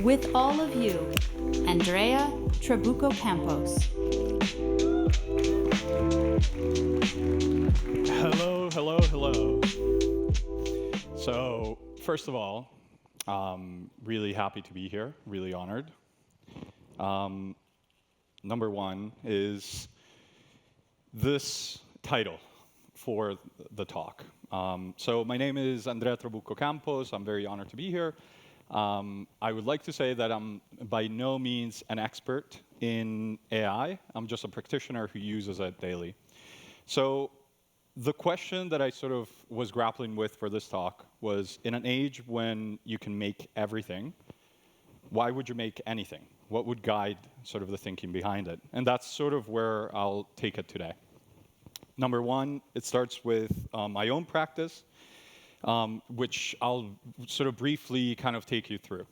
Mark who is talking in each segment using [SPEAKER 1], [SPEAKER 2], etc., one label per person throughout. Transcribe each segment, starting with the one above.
[SPEAKER 1] With all of you, Andrea Trabucco-Campos.
[SPEAKER 2] Hello, hello, hello. So, first of all, really happy to be here, really honored. Number one is this title for the talk. So my name is Andrea Trabucco-Campos. I'm very honored to be here. I would like to say that I'm by no means an expert in AI. I'm just a practitioner who uses it daily. So the question that I sort of was grappling with for this talk was, in an age when you can make everything, why would you make anything? What would guide sort of the thinking behind it? And that's sort of where I'll take it today. Number one, it starts with my own practice, which I'll sort of briefly kind of take you through.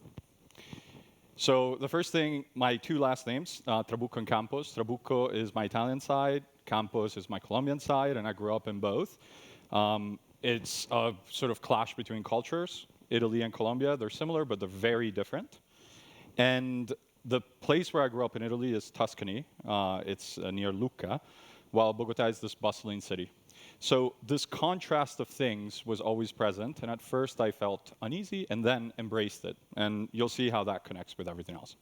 [SPEAKER 2] So the first thing, my two last names, Trabucco and Campos. Trabucco is my Italian side, Campos is my Colombian side, and I grew up in both. It's a sort of clash between cultures. Italy and Colombia, they're similar, but they're very different. And the place where I grew up in Italy is Tuscany. It's near Lucca, while Bogota is this bustling city. So this contrast of things was always present, and at first I felt uneasy and then embraced it. And you'll see how that connects with everything else.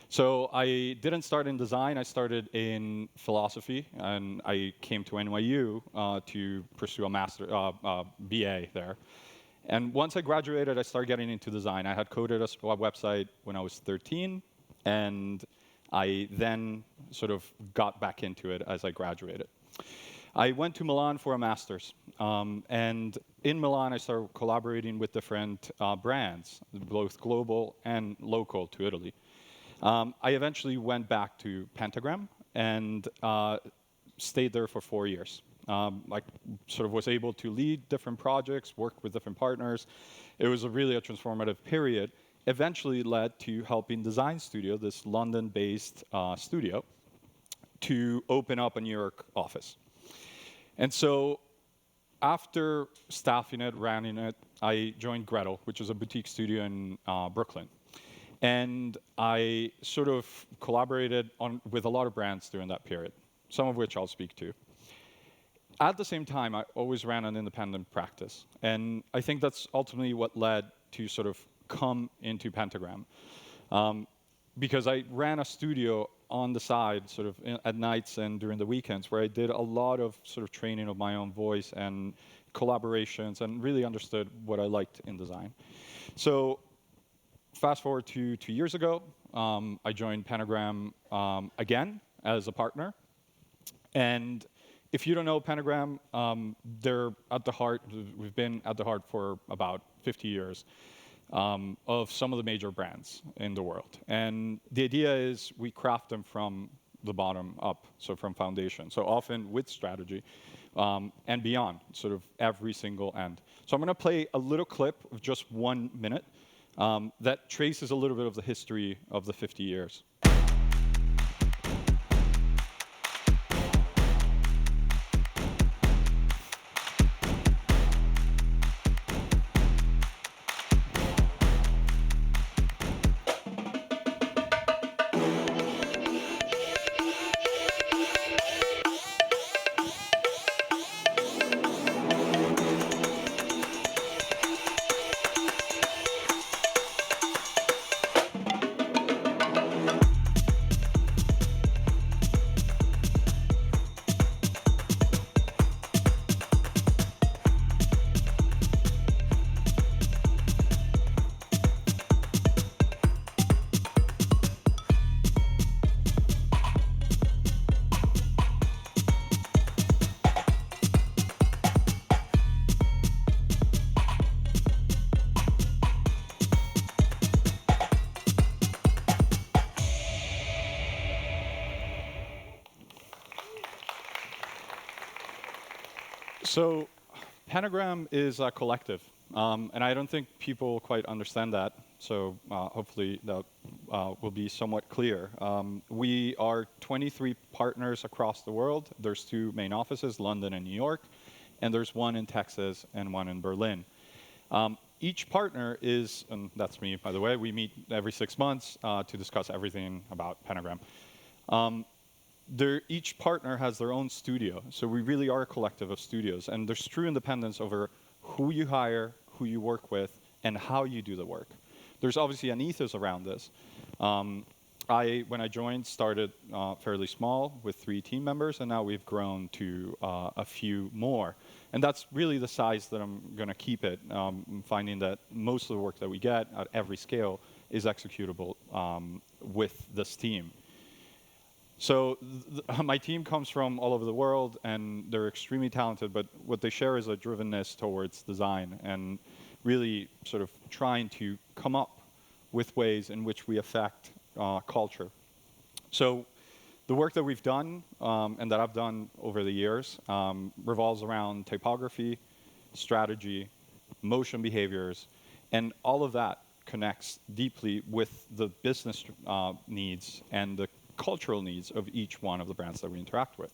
[SPEAKER 2] So I didn't start in design, I started in philosophy, and I came to NYU to pursue a master, BA there. And once I graduated, I started getting into design. I had coded a website when I was 13, and I then sort of got back into it as I graduated. I went to Milan for a master's, and in Milan I started collaborating with different brands, both global and local to Italy. I eventually went back to Pentagram and stayed there for 4 years. I sort of was able to lead different projects, work with different partners. It was really a transformative period. Eventually led to helping Design Studio, this London-based studio, to open up a New York office. And so after staffing it, running it, I joined Gretel, which is a boutique studio in Brooklyn. And I sort of collaborated with a lot of brands during that period, some of which I'll speak to. At the same time, I always ran an independent practice. And I think that's ultimately what led to sort of come into Pentagram. Because I ran a studio on the side, sort of at nights and during the weekends, where I did a lot of sort of training of my own voice and collaborations and really understood what I liked in design. So fast forward to 2 years ago, I joined Pentagram again as a partner. And if you don't know Pentagram, they're at the heart, we've been at the heart for about 50 years. Of some of the major brands in the world. And the idea is we craft them from the bottom up, so from foundation. So often with strategy and beyond, sort of every single end. So I'm going to play a little clip of just 1 minute that traces a little bit of the history of the 50 years. So Pentagram is a collective, and I don't think people quite understand that. So hopefully that will be somewhat clear. We are 23 partners across the world. There's 2 main offices, London and New York, and there's 1 in Texas and 1 in Berlin. Each partner is, and that's me, by the way, we meet every 6 months to discuss everything about Pentagram. Each partner has their own studio, so we really are a collective of studios, and there's true independence over who you hire, who you work with, and how you do the work. There's obviously an ethos around this. When I joined, started fairly small with 3 team members, and now we've grown to a few more. And that's really the size that I'm going to keep it. I'm finding that most of the work that we get at every scale is executable with this team. So my team comes from all over the world, and they're extremely talented, but what they share is a drivenness towards design and really sort of trying to come up with ways in which we affect culture. So the work that we've done and that I've done over the years revolves around typography, strategy, motion behaviors, and all of that connects deeply with the business needs and the cultural needs of each one of the brands that we interact with.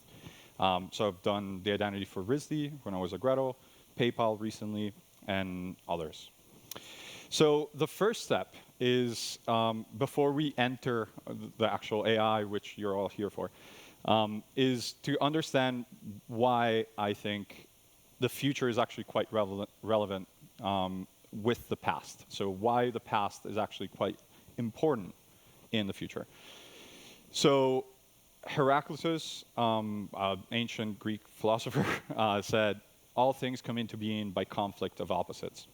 [SPEAKER 2] So I've done the identity for RISD when I was at Gretel, PayPal recently, and others. So the first step is, before we enter the actual AI, which you're all here for, is to understand why I think the future is actually quite relevant with the past. So why the past is actually quite important in the future. So Heraclitus, ancient Greek philosopher, said, all things come into being by conflict of opposites.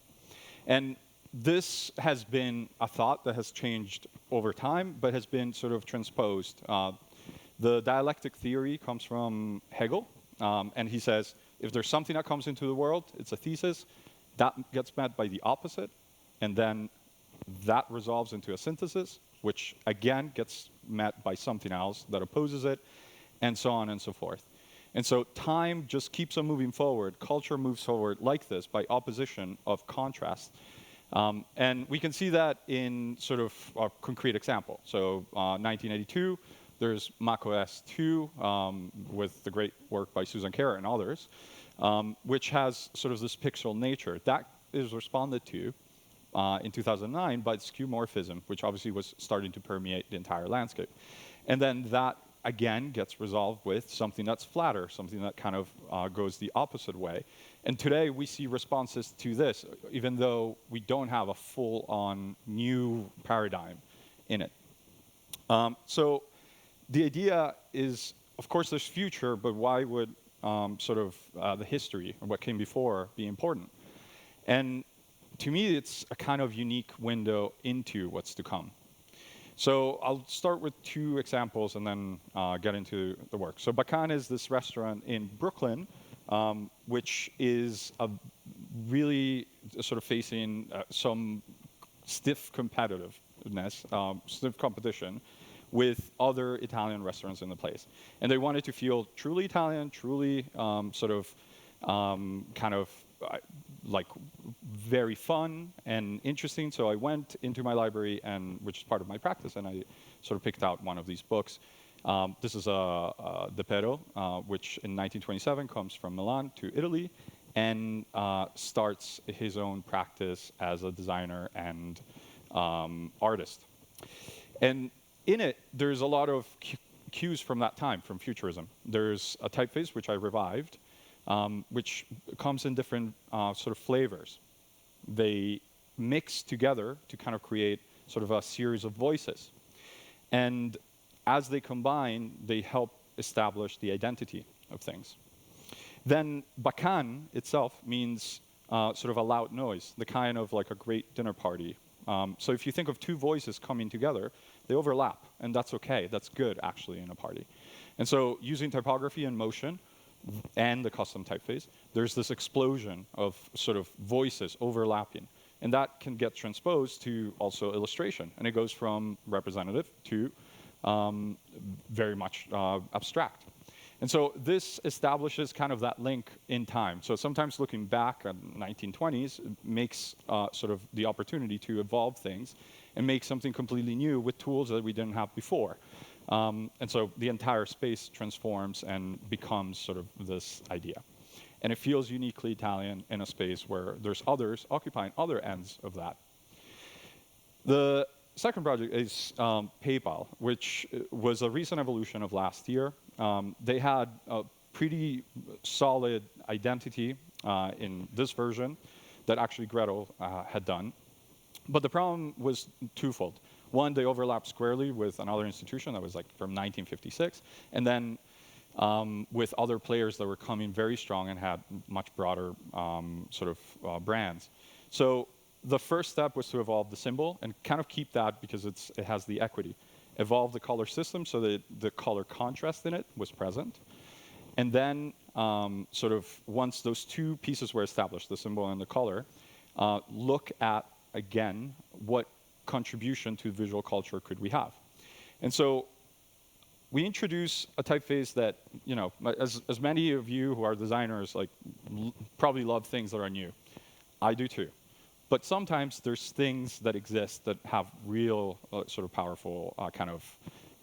[SPEAKER 2] And this has been a thought that has changed over time, but has been sort of transposed. The dialectic theory comes from Hegel, and he says, if there's something that comes into the world, it's a thesis, that gets met by the opposite, and then that resolves into a synthesis, which again gets met by something else that opposes it, and so on and so forth. And so time just keeps on moving forward. Culture moves forward like this by opposition of contrast. And we can see that in sort of a concrete example. So 1982, there's macOS 2 with the great work by Susan Kara and others, which has sort of this pixel nature. That is responded to in 2009 by skeuomorphism, which obviously was starting to permeate the entire landscape. And then that, again, gets resolved with something that's flatter, something that kind of goes the opposite way. And today, we see responses to this, even though we don't have a full-on new paradigm in it. So the idea is, of course, there's future, but why would sort of the history, or what came before, be important? And to me, it's a kind of unique window into what's to come. So I'll start with 2 examples and then get into the work. So Bacan is this restaurant in Brooklyn, which is a really sort of facing some stiff competitiveness, stiff competition with other Italian restaurants in the place. And they wanted to feel truly Italian, truly sort of kind of like very fun and interesting. So I went into my library, and which is part of my practice, and I sort of picked out one of these books. This is De Pero, which in 1927 comes from Milan to Italy and starts his own practice as a designer and artist. And in it, there's a lot of cues from that time, from Futurism. There's a typeface, which I revived, which comes in different sort of flavors. They mix together to kind of create sort of a series of voices. And as they combine, they help establish the identity of things. Then Bacan itself means sort of a loud noise, the kind of like a great dinner party. So if you think of 2 voices coming together, they overlap, and that's okay. That's good, actually, in a party. And so using typography and motion and the custom typeface, there's this explosion of sort of voices overlapping. And that can get transposed to also illustration. And it goes from representative to very much abstract. And so this establishes kind of that link in time. So sometimes looking back at 1920s makes sort of the opportunity to evolve things and make something completely new with tools that we didn't have before. And so the entire space transforms and becomes sort of this idea. And it feels uniquely Italian in a space where there's others occupying other ends of that. The second project is PayPal, which was a recent evolution of last year. They had a pretty solid identity in this version that actually Gretel had done. But the problem was twofold. One, they overlapped squarely with another institution that was like from 1956, and then with other players that were coming very strong and had much broader brands. So the first step was to evolve the symbol and kind of keep that because it has the equity. Evolve the color system so that the color contrast in it was present. And then once those two pieces were established, the symbol and the color, look at, again, what contribution to visual culture could we have. And so we introduce a typeface that, as many of you who are designers probably love things that are new. I do too. But sometimes there's things that exist that have real powerful kind of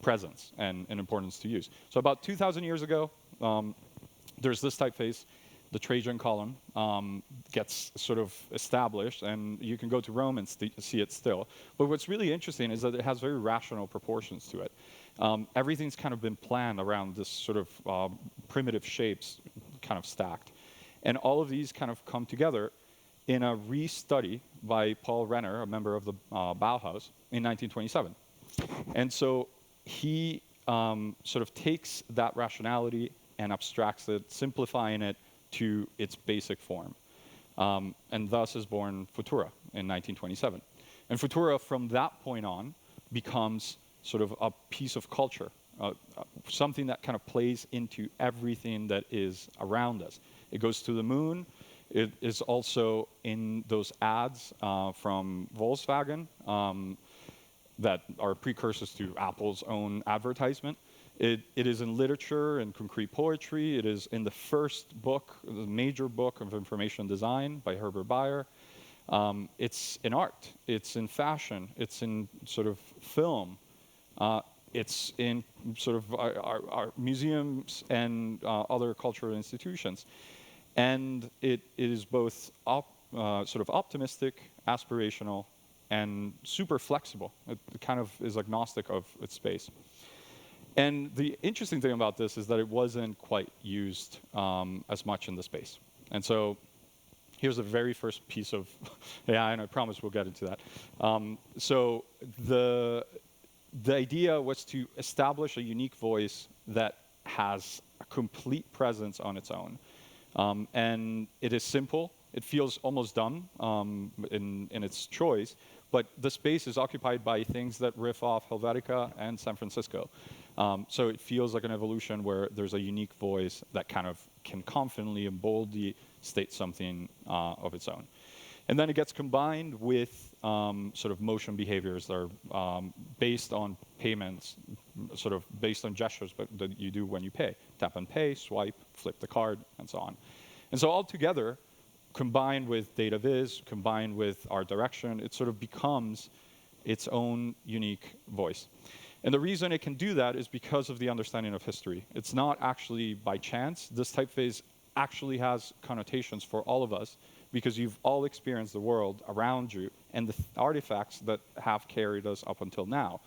[SPEAKER 2] presence and importance to use. So about 2,000 years ago, there's this typeface. The Trajan column gets sort of established, and you can go to Rome and see it still. But what's really interesting is that it has very rational proportions to it. Everything's kind of been planned around this sort of primitive shapes kind of stacked. And all of these kind of come together in a restudy by Paul Renner, a member of the Bauhaus, in 1927. And so he takes that rationality and abstracts it, simplifying it to its basic form. And thus is born Futura in 1927. And Futura, from that point on, becomes sort of a piece of culture, something that kind of plays into everything that is around us. It goes to the moon. It is also in those ads from Volkswagen that are precursors to Apple's own advertisement. It is in literature and concrete poetry. It is in the first book, the major book of information design by Herbert Bayer. It's in art. It's in fashion. It's in sort of film. It's in sort of our museums and other cultural institutions. And it is both sort of optimistic, aspirational, and super flexible. It kind of is agnostic of its space. And the interesting thing about this is that it wasn't quite used as much in the space. And so here's the very first piece of AI, and I promise we'll get into that. So the idea was to establish a unique voice that has a complete presence on its own. And it is simple. It feels almost dumb in its choice, but the space is occupied by things that riff off Helvetica and San Francisco. So it feels like an evolution where there's a unique voice that kind of can confidently and boldly state something of its own. And then it gets combined with sort of motion behaviors that are based on payments, sort of based on gestures that you do when you pay. Tap and pay, swipe, flip the card, and so on. And so all together, combined with data viz, combined with art direction, it sort of becomes its own unique voice. And the reason it can do that is because of the understanding of history. It's not actually by chance. This typeface actually has connotations for all of us because you've all experienced the world around you and the artifacts that have carried us up until now.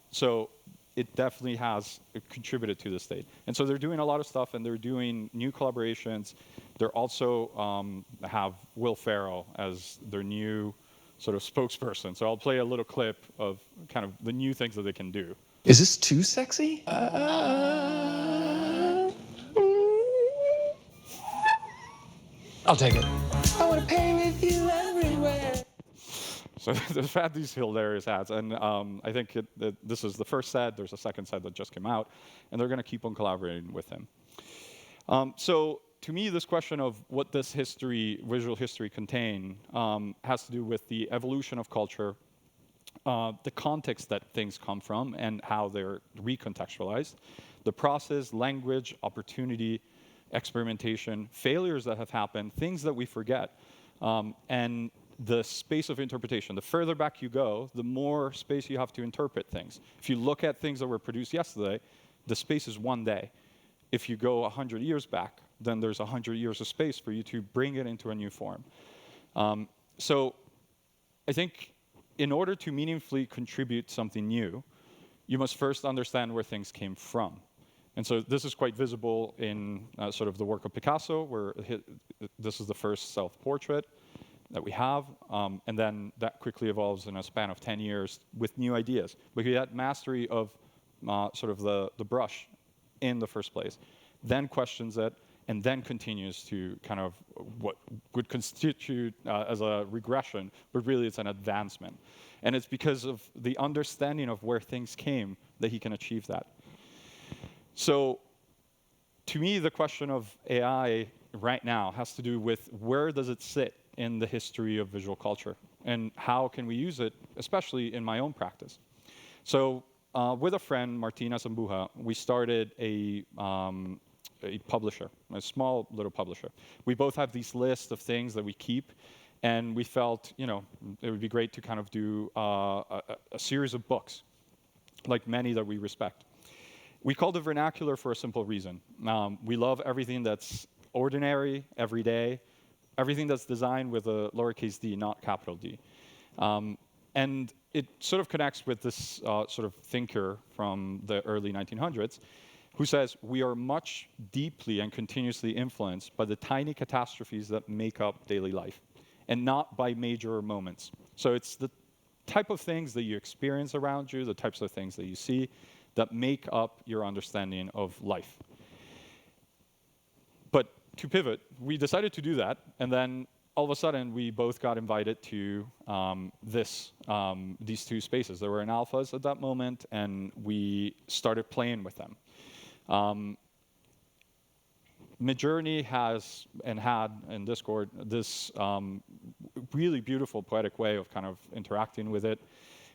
[SPEAKER 2] So it definitely has contributed to the state. And so they're doing a lot of stuff, and they're doing new collaborations. They're also have Will Ferrell as their new sort of spokesperson. So I'll play a little clip of kind of the new things that they can do.
[SPEAKER 3] Is this too sexy? I'll take it. I want to pay with you everywhere.
[SPEAKER 2] So they've had these hilarious ads, and I think this is the first set. There's a second set that just came out, and they're going to keep on collaborating with him. So to me, this question of what this history, visual history, contain has to do with the evolution of culture, the context that things come from, and how they're recontextualized, the process, language, opportunity, experimentation, failures that have happened, things that we forget, and the space of interpretation. The further back you go, the more space you have to interpret things. If you look at things that were produced yesterday, the space is one day. if you go 100 years back, then there's 100 years of space for you to bring it into a new form. So I think in order to meaningfully contribute something new, you must first understand where things came from. And so this is quite visible in sort of the work of Picasso, where this is the first self-portrait that we have, and then that quickly evolves in a span of 10 years with new ideas. But he had mastery of sort of the brush in the first place, then questions it, and then continues to kind of what would constitute as a regression, but really it's an advancement. And it's because of the understanding of where things came that he can achieve that. So to me, the question of AI right now has to do with where does it sit in the history of visual culture, and how can we use it, especially in my own practice. So with a friend, Martina Zambuja, we started a publisher, a small little publisher. We both have these lists of things that we keep, and we felt, it would be great to kind of do a series of books, like many that we respect. We called it vernacular for a simple reason. We love everything that's ordinary, everyday, everything that's designed with a lowercase d, not capital D. And it sort of connects with this sort of thinker from the early 1900s, who says, we are much deeply and continuously influenced by the tiny catastrophes that make up daily life, and not by major moments. So it's the type of things that you experience around you, the types of things that you see, that make up your understanding of life. But to pivot, we decided to do that, and then all of a sudden, we both got invited to these two spaces. They were in alphas at that moment, and we started playing with them. Midjourney has and had in Discord this really beautiful poetic way of kind of interacting with it.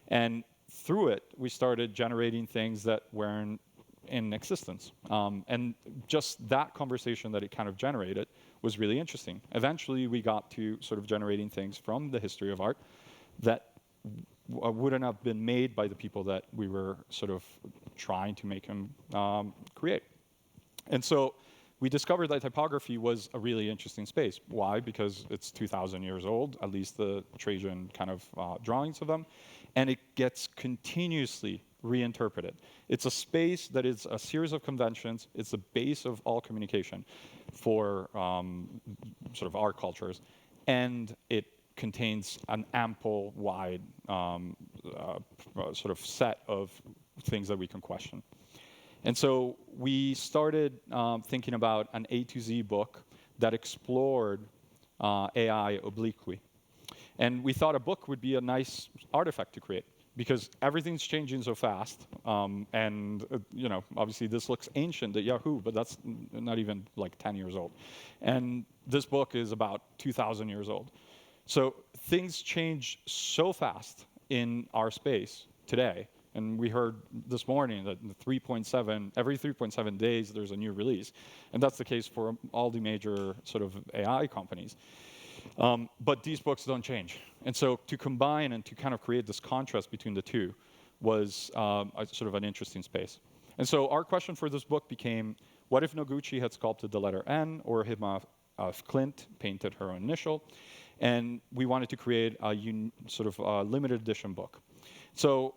[SPEAKER 2] And through it, we started generating things that weren't in existence. And just that conversation that it kind of generated was really interesting. Eventually, we got to sort of generating things from the history of art that wouldn't have been made by the people that we were sort of trying to make them create. And so we discovered that typography was a really interesting space. Why? Because it's 2,000 years old, at least the Trajan kind of drawings of them, and it gets continuously reinterpreted. It's a space that is a series of conventions. It's the base of all communication for sort of our cultures, and it contains an ample, wide sort of set of things that we can question. And so we started thinking about an A to Z book that explored AI obliquely. And we thought a book would be a nice artifact to create, because everything's changing so fast. And obviously this looks ancient at Yahoo, but that's not even like 10 years old. And this book is about 2,000 years old. So things change so fast in our space today. And we heard this morning that every 3.7 days there's a new release. And that's the case for all the major sort of AI companies. But these books don't change. And so to combine and to kind of create this contrast between the two was sort of an interesting space. And so our question for this book became, what if Noguchi had sculpted the letter N, or Hima Clint painted her own initial? And we wanted to create a sort of limited edition book. So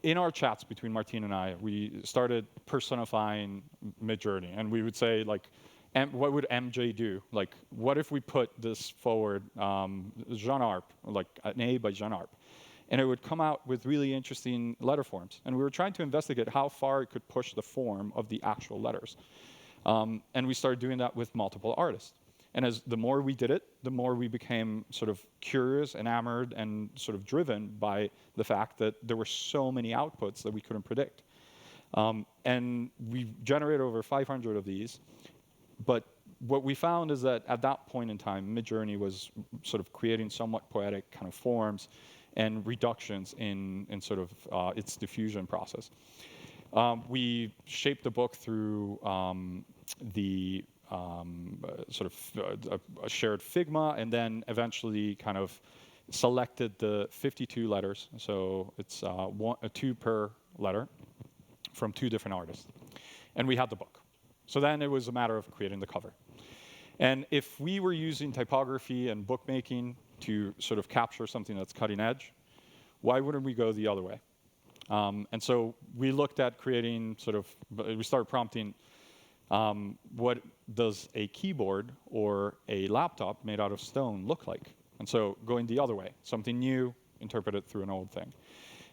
[SPEAKER 2] in our chats between Martine and I, we started personifying Midjourney. And we would say, like, what would MJ do? Like, what if we put this forward, Jean Arp, like an A by Jean Arp? And it would come out with really interesting letter forms. And we were trying to investigate how far it could push the form of the actual letters. And we started doing that with multiple artists. And as the more we did it, the more we became sort of curious, enamored, and sort of driven by the fact that there were so many outputs that we couldn't predict. And we generated over 500 of these. But what we found is that at that point in time, Midjourney was sort of creating somewhat poetic kind of forms and reductions in sort of its diffusion process. We shaped the book through the sort of a shared Figma, and then eventually kind of selected the 52 letters. So it's two per letter from two different artists. And we had the book. So then it was a matter of creating the cover. And if we were using typography and bookmaking to sort of capture something that's cutting edge, why wouldn't we go the other way? And so we looked at creating we started prompting what does a keyboard or a laptop made out of stone look like? And so going the other way, something new, interpreted through an old thing.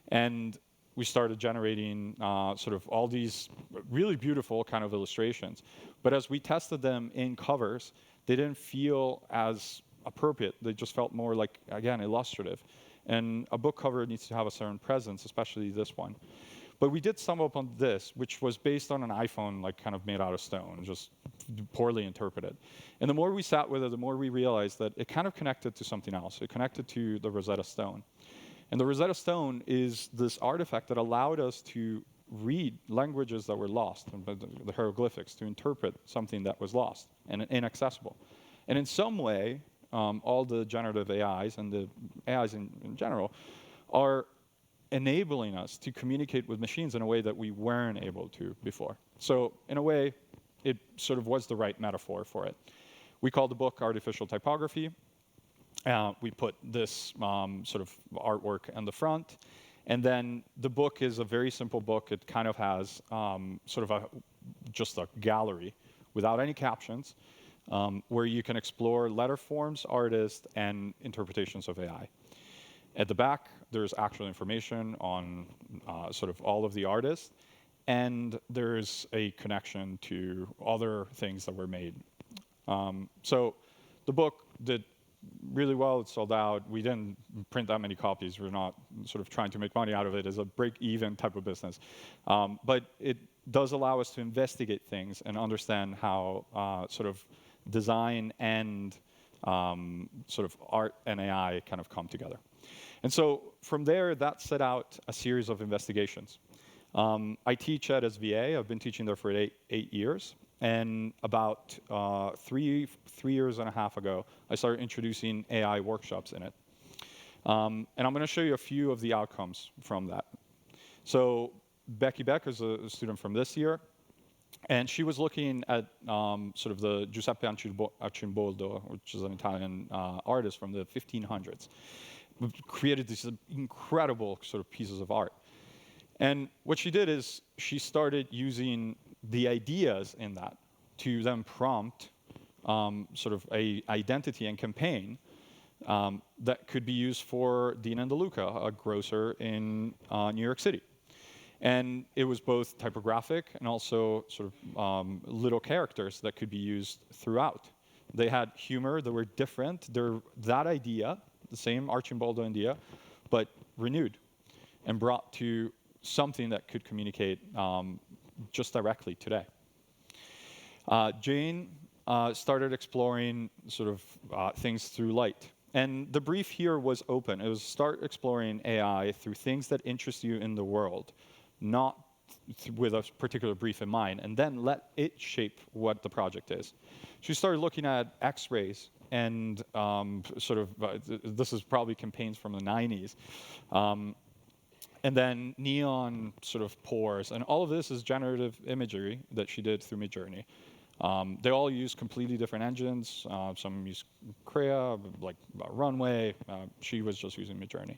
[SPEAKER 2] And we started generating sort of all these really beautiful kind of illustrations. But as we tested them in covers, they didn't feel as appropriate. They just felt more like, again, illustrative. And a book cover needs to have a certain presence, especially this one. But we did stumble upon this, which was based on an iPhone, like kind of made out of stone, just poorly interpreted. And the more we sat with it, the more we realized that it kind of connected to something else. It connected to the Rosetta Stone. And the Rosetta Stone is this artifact that allowed us to read languages that were lost, the hieroglyphics, to interpret something that was lost and inaccessible. And in some way, all the generative AIs and the AIs in general are enabling us to communicate with machines in a way that we weren't able to before. So in a way, it sort of was the right metaphor for it. We called the book Artificial Typography. We put this sort of artwork in the front. And then the book is a very simple book. It kind of has sort of just a gallery without any captions, where you can explore letter forms, artists, and interpretations of AI. At the back, there's actual information on sort of all of the artists, and there's a connection to other things that were made. So the book did really well. It sold out. We didn't print that many copies. We're not sort of trying to make money out of it as a break-even type of business. But it does allow us to investigate things and understand how sort of design and sort of art and AI kind of come together. And so from there, that set out a series of investigations. I teach at SVA. I've been teaching there for eight years. And about 3 years and a half ago, I started introducing AI workshops in it. And I'm going to show you a few of the outcomes from that. So Becky Beck is a student from this year. And she was looking at sort of the Giuseppe Arcimboldo, which is an Italian artist from the 1500s. We've created these incredible sort of pieces of art. And what she did is she started using the ideas in that to then prompt sort of a identity and campaign that could be used for Dean and DeLuca, a grocer in New York City. And it was both typographic and also sort of little characters that could be used throughout. They had humor, they were different. They're that idea, the same Arcimboldo idea, but renewed and brought to something that could communicate just directly today. Jane started exploring sort of things through light. And the brief here was open. It was start exploring AI through things that interest you in the world, not with a particular brief in mind, and then let it shape what the project is. She started looking at X-rays and sort of, this is probably campaigns from the 90s, and then neon sort of pores. And all of this is generative imagery that she did through Midjourney. They all use completely different engines. Some use Crea, like Runway. She was just using Midjourney.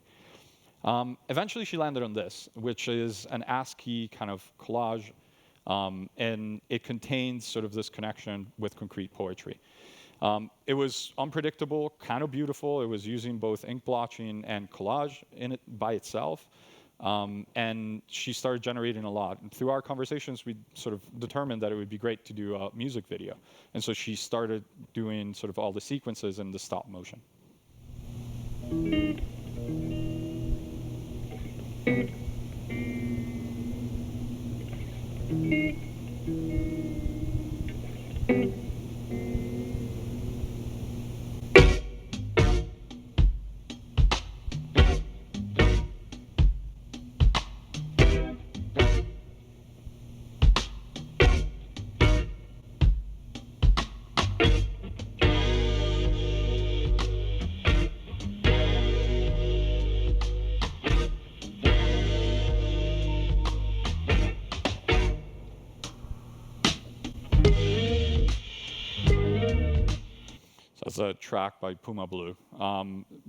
[SPEAKER 2] Eventually, she landed on this, which is an ASCII kind of collage. And it contains sort of this connection with concrete poetry. It was unpredictable, kind of beautiful. It was using both ink blotching and collage in it by itself. And she started generating a lot. And through our conversations, we sort of determined that it would be great to do a music video. And so she started doing sort of all the sequences in the stop motion. was a track by Puma Blue.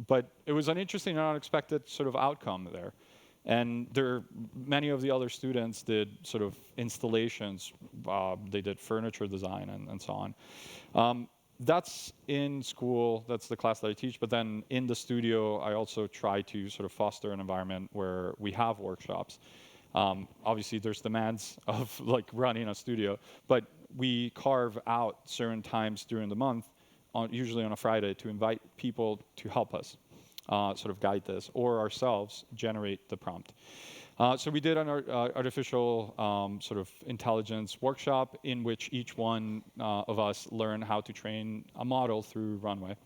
[SPEAKER 2] But it was an interesting and unexpected sort of outcome there. And many of the other students did sort of installations. They did furniture design and so on. That's in school. That's the class that I teach. But then in the studio, I also try to sort of foster an environment where we have workshops. Obviously, there's demands of like running a studio, but we carve out certain times during the month, usually on a Friday, to invite people to help us sort of guide this, or ourselves generate the prompt. So we did an artificial sort of intelligence workshop in which each one of us learned how to train a model through Runway.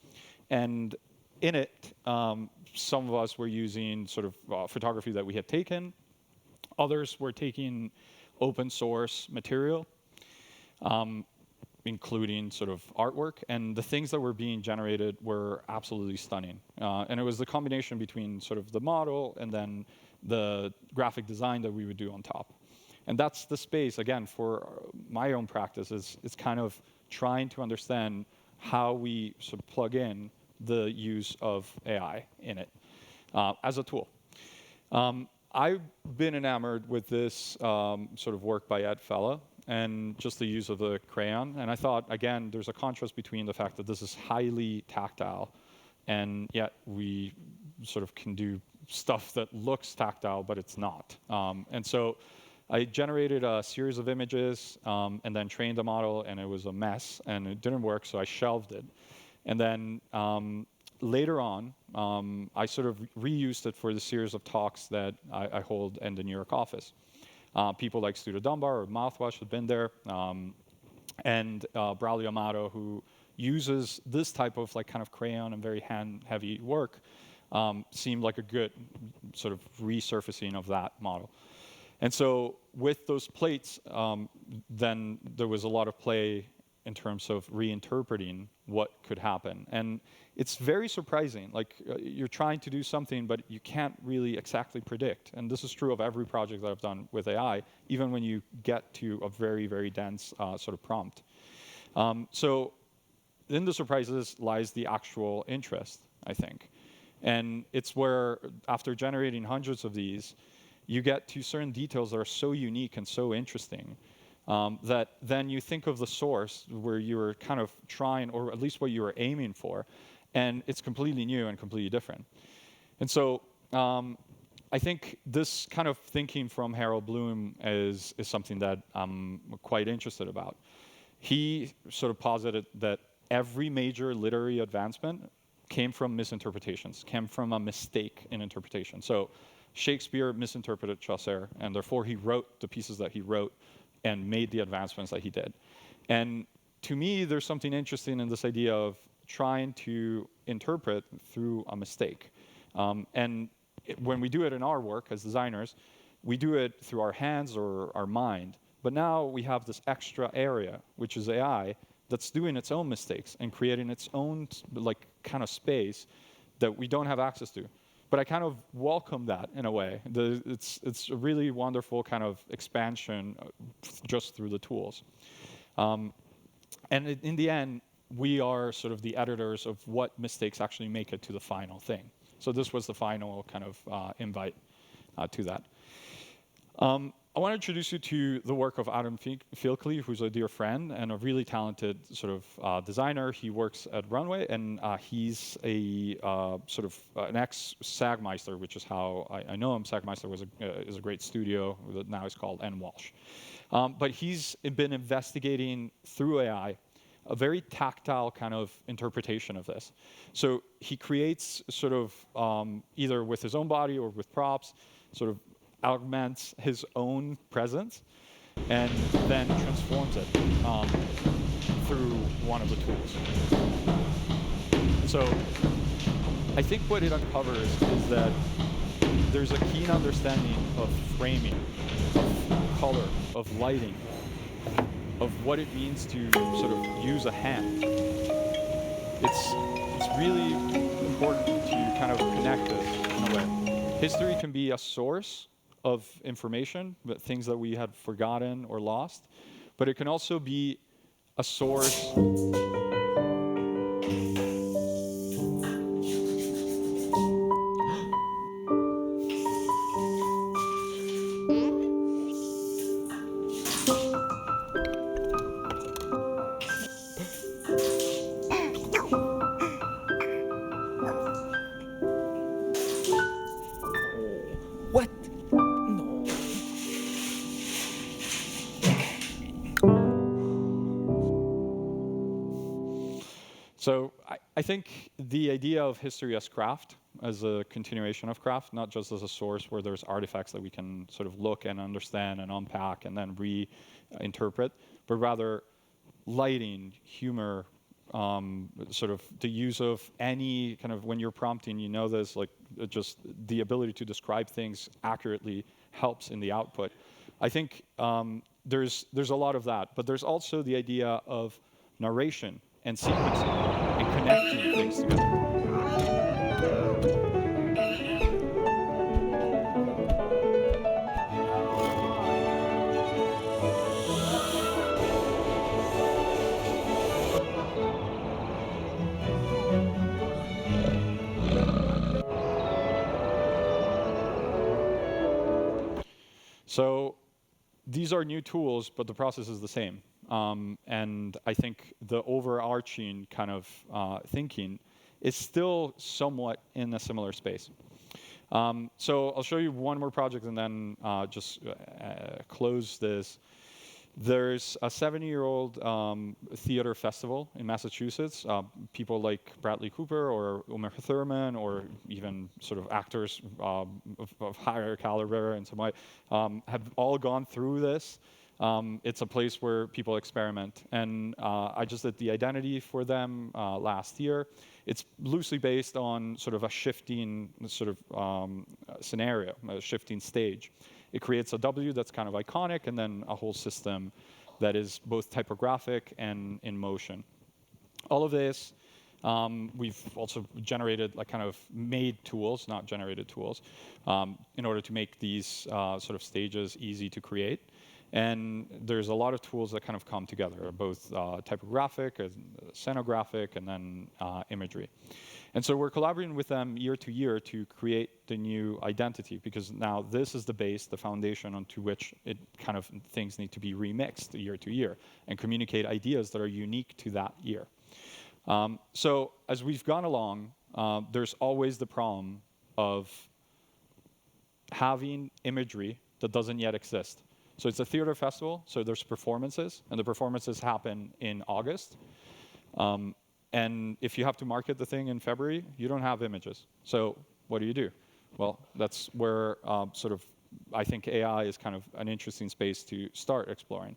[SPEAKER 2] And in it, some of us were using sort of photography that we had taken. Others were taking open source material, including sort of artwork. And the things that were being generated were absolutely stunning. And it was the combination between sort of the model and then the graphic design that we would do on top. And that's the space, again, for my own practice, it's kind of trying to understand how we sort of plug in the use of AI in it as a tool. I've been enamored with this sort of work by Ed Fella and just the use of the crayon. And I thought, again, there's a contrast between the fact that this is highly tactile, and yet we sort of can do stuff that looks tactile, but it's not. And so I generated a series of images and then trained the model, and it was a mess, and it didn't work, so I shelved it. And then later on, I sort of reused it for the series of talks that I hold in the New York office. People like Studio Dunbar or Mouthwash have been there, and Braulio Amato, who uses this type of like kind of crayon and very hand-heavy work, seemed like a good sort of resurfacing of that model. And so with those plates, then there was a lot of play in terms of reinterpreting what could happen. And it's very surprising. Like, you're trying to do something, but you can't really exactly predict. And this is true of every project that I've done with AI, even when you get to a very, very dense sort of prompt. So in the surprises lies the actual interest, I think. And it's where, after generating hundreds of these, you get to certain details that are so unique and so interesting that then you think of the source where you were kind of trying, or at least what you were aiming for, and it's completely new and completely different. And so I think this kind of thinking from Harold Bloom is something that I'm quite interested about. He sort of posited that every major literary advancement came from misinterpretations, came from a mistake in interpretation. So Shakespeare misinterpreted Chaucer, and therefore he wrote the pieces that he wrote and made the advancements that he did. And to me, there's something interesting in this idea of trying to interpret through a mistake. And when we do it in our work as designers, we do it through our hands or our mind. But now we have this extra area, which is AI, that's doing its own mistakes and creating its own like kind of space that we don't have access to. But I kind of welcome that in a way. It's a really wonderful kind of expansion just through the tools. And in the end, we are sort of the editors of what mistakes actually make it to the final thing. So this was the final kind of invite to that. I want to introduce you to the work of Adam Filkley, who's a dear friend and a really talented sort of designer. He works at Runway, and he's a sort of an ex-Sagmeister, which is how I know him. Sagmeister is a great studio that now is called N. Walsh. But he's been investigating through AI a very tactile kind of interpretation of this. So he creates sort of either with his own body or with props, sort of augments his own presence and then transforms it through one of the tools. So I think what it uncovers is that there's a keen understanding of framing, of color, of lighting, of what it means to sort of use a hand. It's really important to kind of connect this in a way. History can be a source of information, but things that we had forgotten or lost, but it can also be a source So I think the idea of history as craft, as a continuation of craft, not just as a source where there's artifacts that we can sort of look and understand and unpack and then reinterpret, but rather lighting, humor, sort of the use of any kind of, when you're prompting, you know, there's like just the ability to describe things accurately helps in the output. I think there's a lot of that, but there's also the idea of narration and sequencing and connecting things together. So these are new tools, but the process is the same. And I think the overarching kind of thinking is still somewhat in a similar space. So I'll show you one more project and then just close this. There's a 70-year-old theater festival in Massachusetts. People like Bradley Cooper or Uma Thurman or even sort of actors of higher caliber in some way have all gone through this. It's a place where people experiment. And I just did the identity for them last year. It's loosely based on sort of a shifting sort of scenario, a shifting stage. It creates a W that's kind of iconic, and then a whole system that is both typographic and in motion. All of this, we've also generated, like kind of made tools, not generated tools, in order to make these sort of stages easy to create. And there's a lot of tools that kind of come together, both typographic, scenographic, and then imagery. And so we're collaborating with them year to year to create the new identity, because now this is the base, the foundation onto which it kind of things need to be remixed year to year and communicate ideas that are unique to that year. So as we've gone along, there's always the problem of having imagery that doesn't yet exist. So it's a theater festival, so there's performances, and the performances happen in August. And if you have to market the thing in February, you don't have images. So what do? Well, that's where sort of I think AI is kind of an interesting space to start exploring.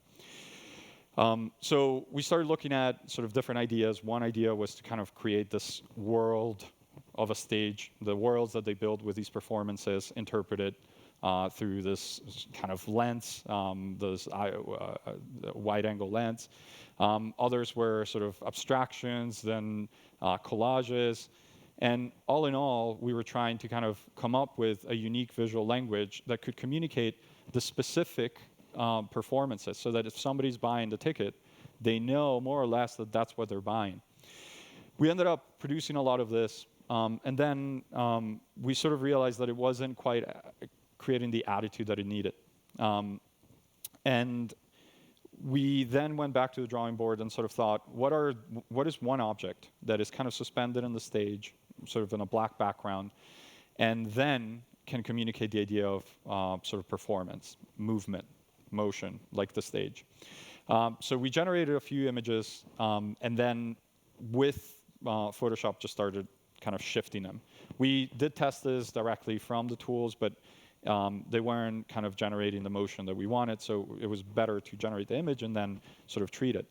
[SPEAKER 2] So we started looking at sort of different ideas. One idea was to kind of create this world of a stage, the worlds that they build with these performances, interpreted through this kind of lens, those wide-angle lens. Others were sort of abstractions, then collages. And all in all, we were trying to kind of come up with a unique visual language that could communicate the specific performances, so that if somebody's buying the ticket, they know more or less that that's what they're buying. We ended up producing a lot of this, and then we sort of realized that it wasn't quite creating the attitude that it needed. And we then went back to the drawing board and sort of thought, what is one object that is kind of suspended on the stage, sort of in a black background, and then can communicate the idea of sort of performance, movement, motion, like the stage. So we generated a few images, and then with Photoshop just started kind of shifting them. We did test this directly from the tools, but they weren't kind of generating the motion that we wanted, so it was better to generate the image and then sort of treat it.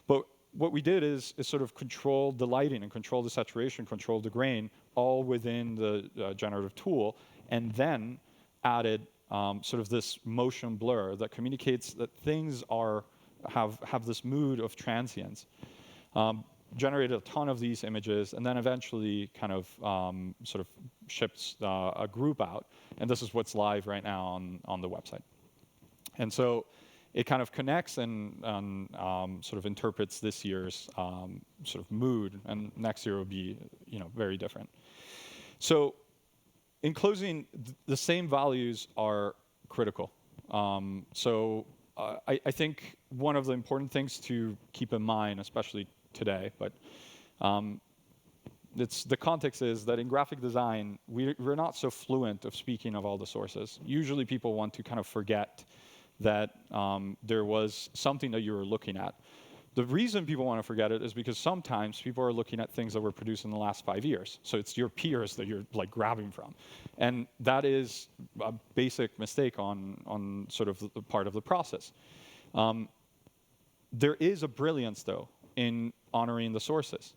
[SPEAKER 2] But what we did is sort of control the lighting and control the saturation, control the grain, all within the generative tool, and then added sort of this motion blur that communicates that things have this mood of transience. Generated a ton of these images, and then eventually kind of sort of shipped a group out. And this is what's live right now on the website. And so it kind of connects and sort of interprets this year's sort of mood, and next year will be very different. So in closing, the same values are critical. So I think one of the important things to keep in mind, especially today, but the context is that in graphic design, we're not so fluent of speaking of all the sources. Usually people want to kind of forget that there was something that you were looking at. The reason people want to forget it is because sometimes people are looking at things that were produced in the last 5 years. So it's your peers that you're like grabbing from. And that is a basic mistake on sort of the part of the process. There is a brilliance, though, in honoring the sources.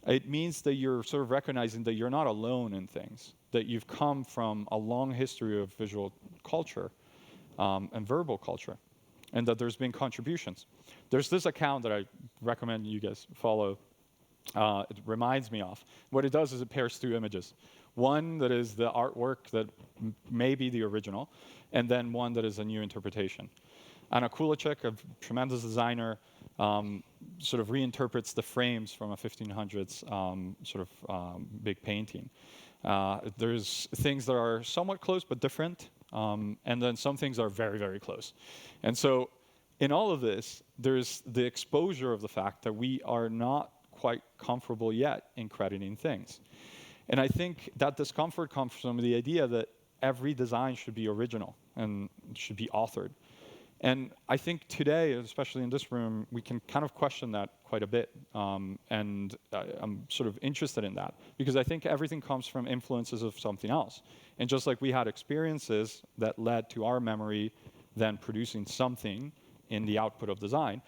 [SPEAKER 2] It means that you're sort of recognizing that you're not alone in things, that you've come from a long history of visual culture and verbal culture, and that there's been contributions. There's this account that I recommend you guys follow. It reminds me of. What it does is it pairs two images. One that is the artwork that may be the original, and then one that is a new interpretation. Anna Kulicek, a tremendous designer, sort of reinterprets the frames from a 1500s big painting. There's things that are somewhat close but different, and then some things are very, very close. And so in all of this, there's the exposure of the fact that we are not quite comfortable yet in crediting things. And I think that discomfort comes from the idea that every design should be original and should be authored. And I think today, especially in this room, we can kind of question that quite a bit. And I'm sort of interested in that, because I think everything comes from influences of something else. And just like we had experiences that led to our memory then producing something in the output of design,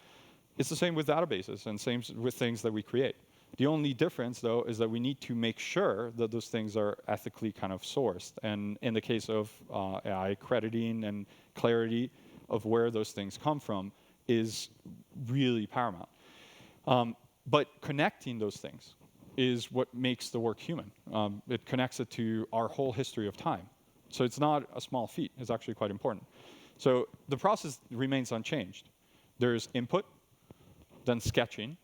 [SPEAKER 2] it's the same with databases and same with things that we create. The only difference, though, is that we need to make sure that those things are ethically kind of sourced. And in the case of AI, crediting and clarity of where those things come from is really paramount. But connecting those things is what makes the work human. It connects it to our whole history of time. So it's not a small feat. It's actually quite important. So the process remains unchanged. There's input, then sketching,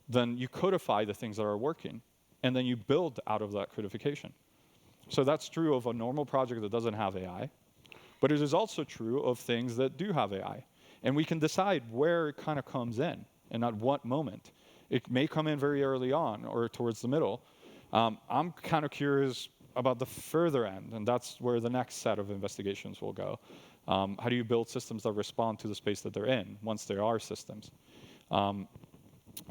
[SPEAKER 2] then you codify the things that are working, and then you build out of that codification. So that's true of a normal project that doesn't have AI, but it is also true of things that do have AI. And we can decide where it kind of comes in and at what moment. It may come in very early on or towards the middle. I'm kind of curious about the further end, and that's where the next set of investigations will go. How do you build systems that respond to the space that they're in once there are systems? And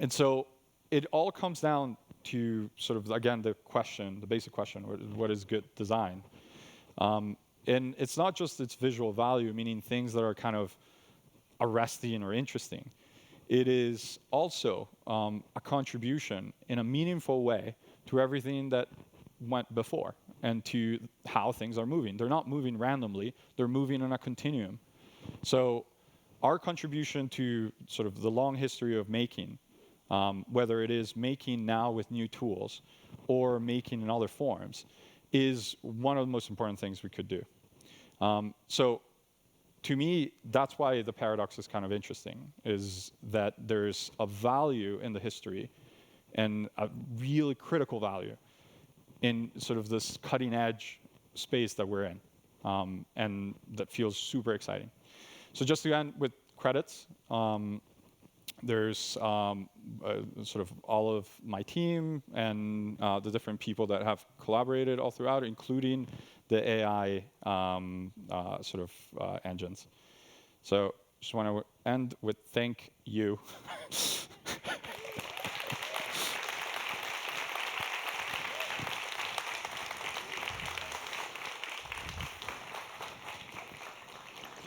[SPEAKER 2] so it all comes down to sort of, again, the basic question, what is good design? And it's not just its visual value, meaning things that are kind of arresting or interesting. It is also a contribution in a meaningful way to everything that went before and to how things are moving. They're not moving randomly, they're moving on a continuum. So our contribution to sort of the long history of making, whether it is making now with new tools or making in other forms, is one of the most important things we could do. So to me, that's why the paradox is kind of interesting, is that there's a value in the history and a really critical value in sort of this cutting edge space that we're in, and that feels super exciting. So just to end with credits, there's sort of all of my team and the different people that have collaborated all throughout, including the AI engines. So just want to end with thank you